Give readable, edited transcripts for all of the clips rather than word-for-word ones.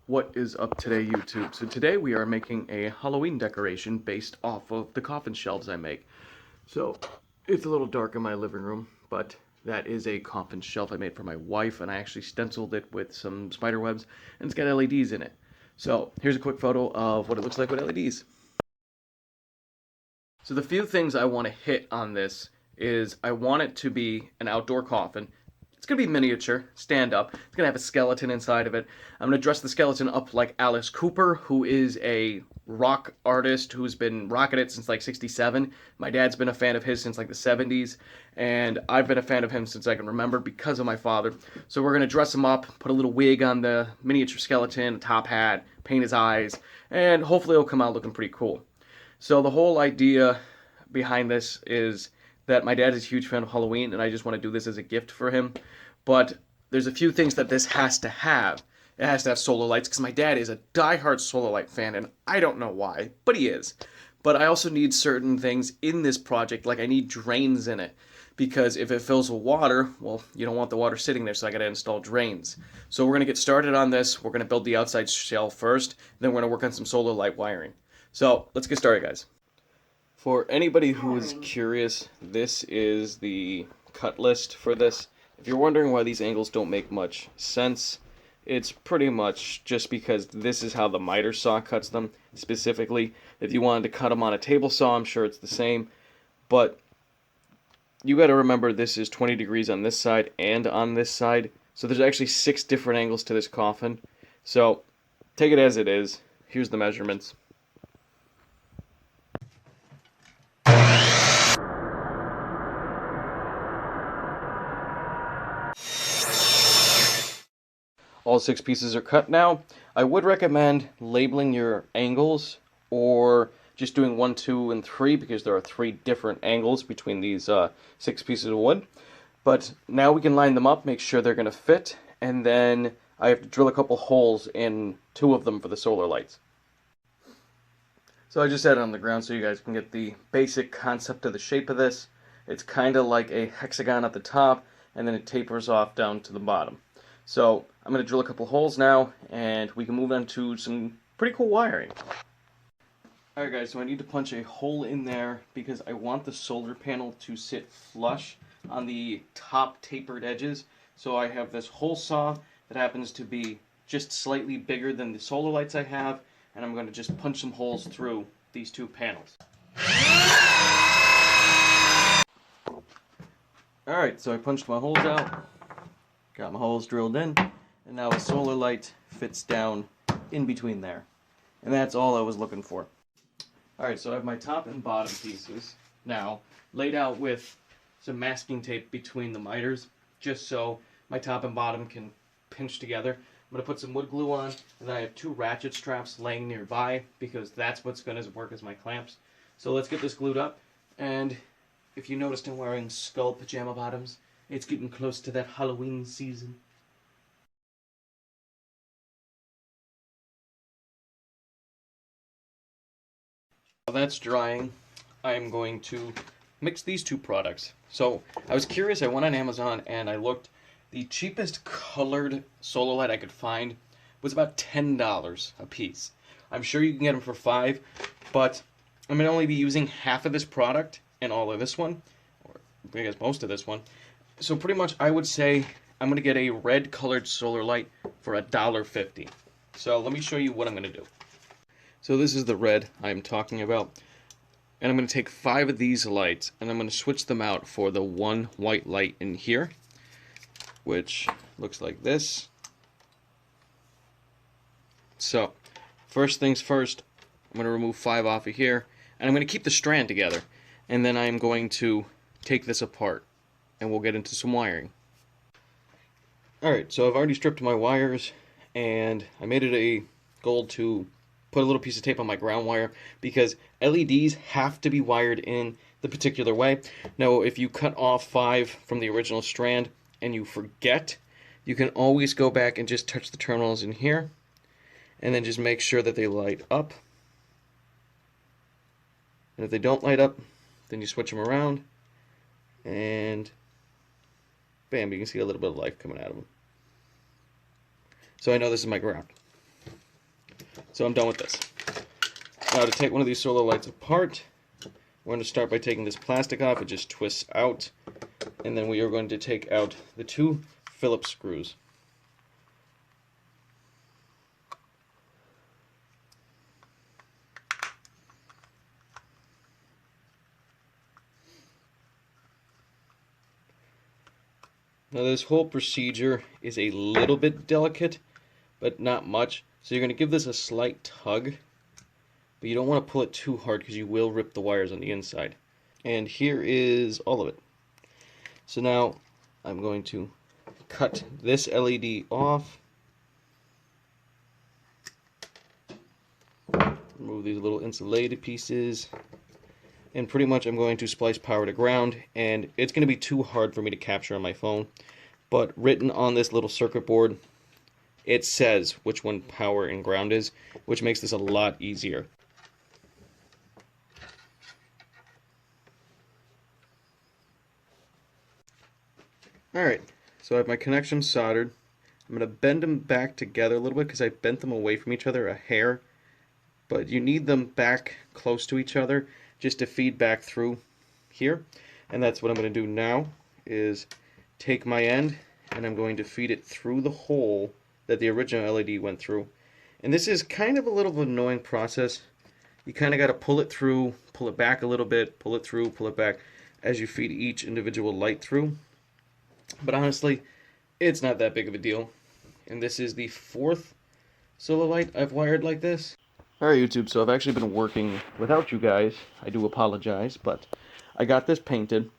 What is up today, YouTube? So today we are making a Halloween decoration based off of the coffin shelves I make. So it's a little dark in my living room, but that is a coffin shelf I made for my wife, and I actually stenciled it with some spider webs, and it's got LEDs in it. So here's a quick photo of what it looks like with LEDs. So the few things I want to hit on this is I want it to be an outdoor coffin. It's going to be miniature, stand up. It's going to have a skeleton inside of it. I'm going to dress the skeleton up like Alice Cooper, who is a rock artist who's been rocking it since like 67. My dad's been a fan of his since like the 70s, and I've been a fan of him since I can remember because of my father. So we're going to dress him up, put a little wig on the miniature skeleton, a top hat, paint his eyes, and hopefully it'll come out looking pretty cool. So the whole idea behind this is that my dad is a huge fan of Halloween, and I just want to do this as a gift for him. But there's a few things that this has to have. It has to have solar lights, because my dad is a diehard solar light fan, and I don't know why, but he is. But I also need certain things in this project, like I need drains in it. Because if it fills with water, well, you don't want the water sitting there, so I gotta install drains. So we're gonna get started on this. We're gonna build the outside shell first, then we're gonna work on some solar light wiring. So let's get started, guys. For anybody who is curious, this is the cut list for this. If you're wondering why these angles don't make much sense, it's pretty much just because this is how the miter saw cuts them specifically. If you wanted to cut them on a table saw, I'm sure it's the same. But you got to remember this is 20 degrees on this side and on this side. So there's actually 6 different angles to this coffin. So take it as it is. Here's the measurements. All 6 pieces are cut now. I would recommend labeling your angles or just doing 1, 2, and 3 because there are 3 different angles between these 6 pieces of wood. But now we can line them up, make sure they're going to fit, and then I have to drill a couple holes in 2 of them for the solar lights. So I just set it on the ground so you guys can get the basic concept of the shape of this. It's kind of like a hexagon at the top, and then it tapers off down to the bottom. So I'm going to drill a couple holes now, and we can move on to some pretty cool wiring. Alright guys, so I need to punch a hole in there because I want the solar panel to sit flush on the top tapered edges. So I have this hole saw that happens to be just slightly bigger than the solar lights I have, and I'm going to just punch some holes through these 2 panels. Alright, so I punched my holes out. Got my holes drilled in, and now a solar light fits down in between there. And that's all I was looking for. Alright, so I have my top and bottom pieces now laid out with some masking tape between the miters, just so my top and bottom can pinch together. I'm going to put some wood glue on, and then I have 2 ratchet straps laying nearby, because that's what's going to work as my clamps. So let's get this glued up, and if you noticed I'm wearing skull pajama bottoms, it's getting close to that Halloween season. While that's drying, I am going to mix these 2 products. So I was curious, I went on Amazon and I looked. The cheapest colored solar light I could find was about $10 a piece. I'm sure you can get them for $5, but I'm going to only be using half of this product and all of this one, or I guess most of this one. So pretty much I would say I'm going to get a red colored solar light for $1.50. So let me show you what I'm going to do. So this is the red I'm talking about. And I'm going to take 5 of these lights and I'm going to switch them out for the 1 white light in here, which looks like this. So first things first, I'm going to remove 5 off of here, and I'm going to keep the strand together. And then I'm going to take this apart, and we'll get into some wiring. Alright, so I've already stripped my wires, and I made it a goal to put a little piece of tape on my ground wire, because LEDs have to be wired in the particular way. Now, if you cut off 5 from the original strand, and you forget, you can always go back and just touch the terminals in here, and then just make sure that they light up. And if they don't light up, then you switch them around, and bam, you can see a little bit of life coming out of them. So I know this is my ground. So I'm done with this. Now to take one of these solar lights apart, we're going to start by taking this plastic off. It just twists out. And then we are going to take out the 2 Phillips screws. Now this whole procedure is a little bit delicate, but not much. So you're going to give this a slight tug, but you don't want to pull it too hard because you will rip the wires on the inside. And here is all of it. So now I'm going to cut this LED off. Remove these little insulated pieces. And pretty much I'm going to splice power to ground, and it's going to be too hard for me to capture on my phone. But written on this little circuit board, it says which one power and ground is, which makes this a lot easier. Alright, so I have my connections soldered. I'm going to bend them back together a little bit because I bent them away from each other a hair. But you need them back close to each other just to feed back through here. And that's what I'm going to do now, is take my end and I'm going to feed it through the hole that the original LED went through. And this is kind of a little annoying process. You kind of got to pull it through, pull it back a little bit, pull it through, pull it back as you feed each individual light through. But honestly, it's not that big of a deal. And this is the 4th solar light I've wired like this. Alright YouTube, so I've actually been working without you guys. I do apologize, but I got this painted.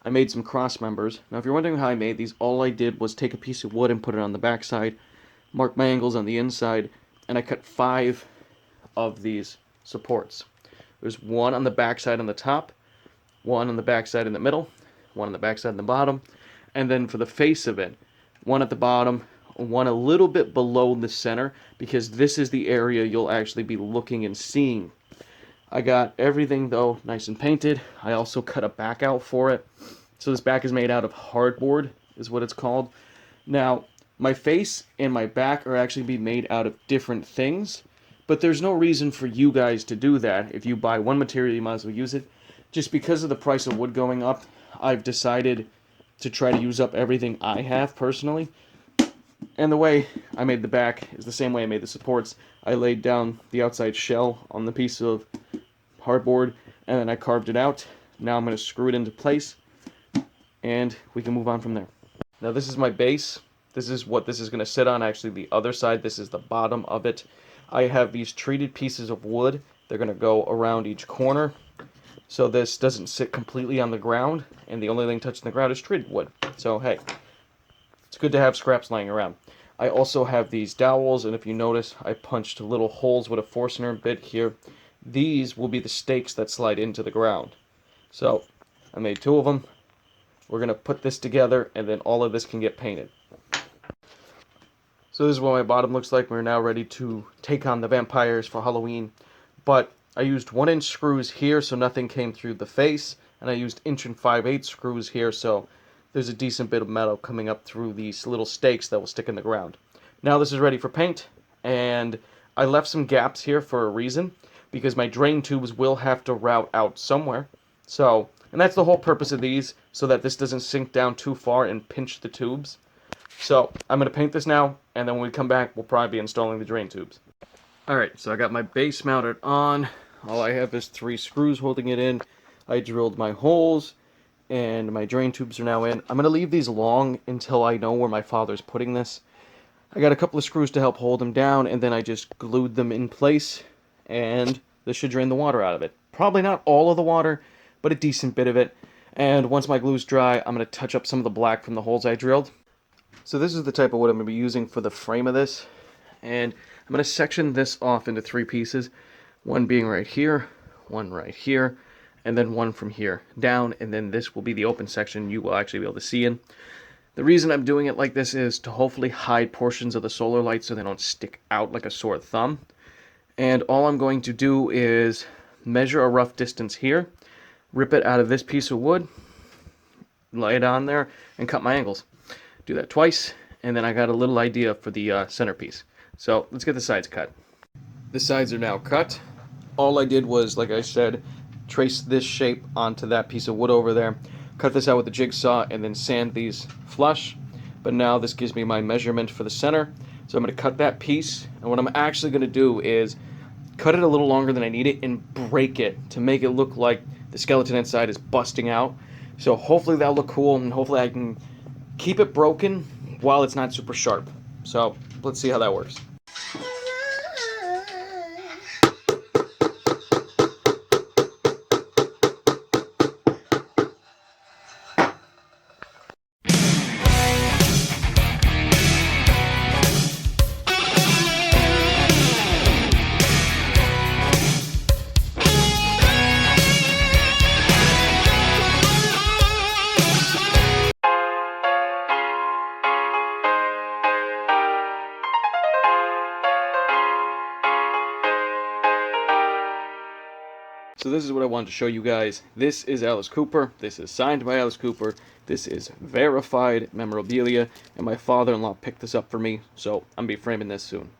I made some cross members. Now if you're wondering how I made these, all I did was take a piece of wood and put it on the back side, mark my angles on the inside, and I cut 5 of these supports. There's 1 on the back side on the top, 1 on the back side in the middle, 1 on the back side in the bottom, and then for the face of it, 1 at the bottom, 1 a little bit below the center, because this is the area you'll actually be looking and seeing. I got everything though nice and painted. I also cut a back out for it. So this back is made out of hardboard, is what it's called. Now, my face and my back are actually be made out of different things, but there's no reason for you guys to do that. If you buy one material, you might as well use it. Just because of the price of wood going up, I've decided to try to use up everything I have personally. And the way I made the back is the same way I made the supports. I laid down the outside shell on the piece of hardboard, and then I carved it out. Now I'm going to screw it into place, and we can move on from there. Now this is my base. This is what this is going to sit on. Actually, the other side, this is the bottom of it. I have these treated pieces of wood. They're going to go around each corner. So this doesn't sit completely on the ground, and the only thing touching the ground is treated wood. So hey, it's good to have scraps lying around. I also have these dowels, and if you notice, I punched little holes with a Forstner bit here. These will be the stakes that slide into the ground. So I made 2 of them. We're going to put this together, and then all of this can get painted. So this is what my bottom looks like. We're now ready to take on the vampires for Halloween. But I used 1-inch screws here so nothing came through the face, and I used 1 5/8 screws here so there's a decent bit of metal coming up through these little stakes that will stick in the ground. Now this is ready for paint, and I left some gaps here for a reason, because my drain tubes will have to route out somewhere. So, and that's the whole purpose of these, so that this doesn't sink down too far and pinch the tubes. So I'm going to paint this now, and then when we come back, we'll probably be installing the drain tubes. Alright, so I got my base mounted on. All I have is 3 screws holding it in. I drilled my holes, and my drain tubes are now in. I'm going to leave these long until I know where my father's putting this. I got a couple of screws to help hold them down, and then I just glued them in place, and this should drain the water out of it. Probably not all of the water, but a decent bit of it. And once my glue's dry, I'm going to touch up some of the black from the holes I drilled. So this is the type of wood I'm going to be using for the frame of this. And I'm going to section this off into 3 pieces. One being right here, one right here, and then one from here down. And then this will be the open section you will actually be able to see in. The reason I'm doing it like this is to hopefully hide portions of the solar light so they don't stick out like a sore thumb. And all I'm going to do is measure a rough distance here, rip it out of this piece of wood, lay it on there, and cut my angles. Do that twice, and then I got a little idea for the centerpiece. So let's get the sides cut. The sides are now cut. All I did was, like I said, trace this shape onto that piece of wood over there, cut this out with a jigsaw, and then sand these flush. But now this gives me my measurement for the center. So I'm going to cut that piece, and what I'm actually going to do is cut it a little longer than I need it and break it to make it look like the skeleton inside is busting out. So hopefully that'll look cool, and hopefully I can keep it broken while it's not super sharp. So let's see how that works. So this is what I wanted to show you guys. This is Alice Cooper. This is signed by Alice Cooper. This is verified memorabilia, and my father-in-law picked this up for me, so I'm going to be framing this soon.